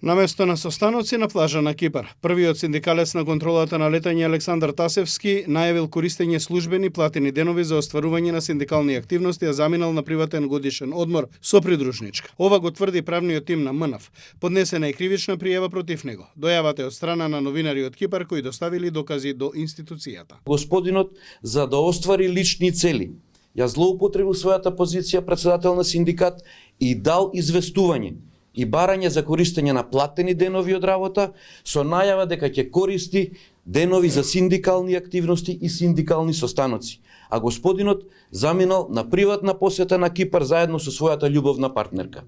Наместо на состаноци на плажа на Кипар, првиот синдикалец на контролата на летање Александар Тасевски најавил користење службени платени денови за остварување на синдикални активности, а заминал на приватен годишен одмор со придружничка. Ова го тврди правниот тим на МНАФ. Поднесена е кривична пријава против него. Дојавата е од страна на новинари од Кипар кои доставили докази до институцијата. Господинот, за да оствари лични цели, ја злоупотребил својата позиција председател на синдикат и дал известување и барање за користење на платени денови од работа со најава дека ќе користи денови за синдикални активности и синдикални состаноци. А господинот заминал на приватна посета на Кипар заедно со својата љубовна партнерка.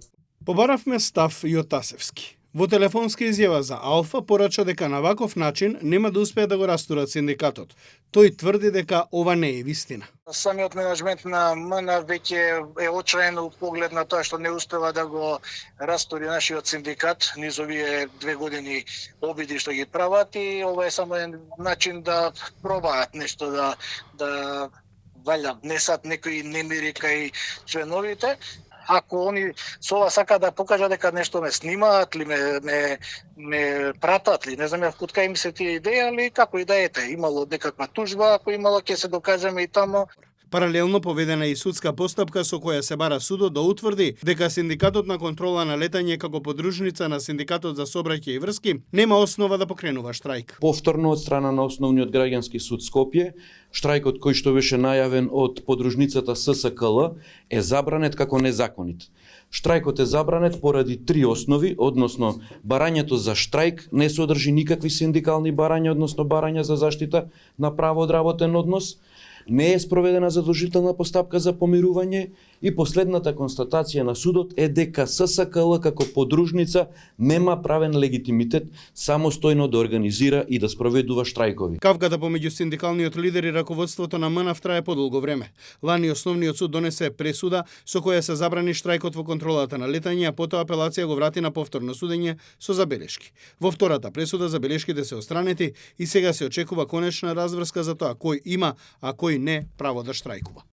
Побаравме став и од Тасевски. Во телефонска изјава за Алфа порача дека на ваков начин нема да успеат да го растурат синдикатот. Тој тврди дека ова не е вистина. Самиот менеджмент на МНА веќе е очаен у поглед на тоа што не успева да го растури нашиот синдикат низ овие 2 години обиди што ги прават, и ова е само еден начин да пробаат нешто да валја внесат некои немири кај членовите. Ако они со ова сака да покажат дека нешто ме снимаат или ме пратат ли, не знам откај им се тие идеи, али како и да ете, имало некаква тужба, ако имало ќе се докажеме и тамо. Паралелно поведена и судска постапка со која се бара судот да утврди дека синдикатот на контрола на летање како подружница на синдикатот за сообраќај и врски нема основа да покренува штрајк. Повторно од страна на Основниот граѓански суд Скопје, штрајкот кој што беше најавен од подружницата ССКЛ е забранет како незаконит. Штрајкот е забранет поради 3 основи, односно барањето за штрајк не содржи никакви синдикални барања, односно барања за заштита на право од работен однос, не е спроведена задолжителна постапка за помирување и последната констатација на судот е дека ССКЛ како подружница нема правен легитимитет самостојно да организира и да спроведува штрајкови. Кавката помеѓу синдикалниот лидер и раководството на МНАФ трае подолго време. Лани Основниот суд донесе пресуда со која се забрани штрајкот во контролата на летање, а потоа апелација го врати на повторно судење со забелешки. Во втората пресуда забелешките се отстранети и сега се очекува конечна разврска за тоа кој има, а кој не право да штрајкува.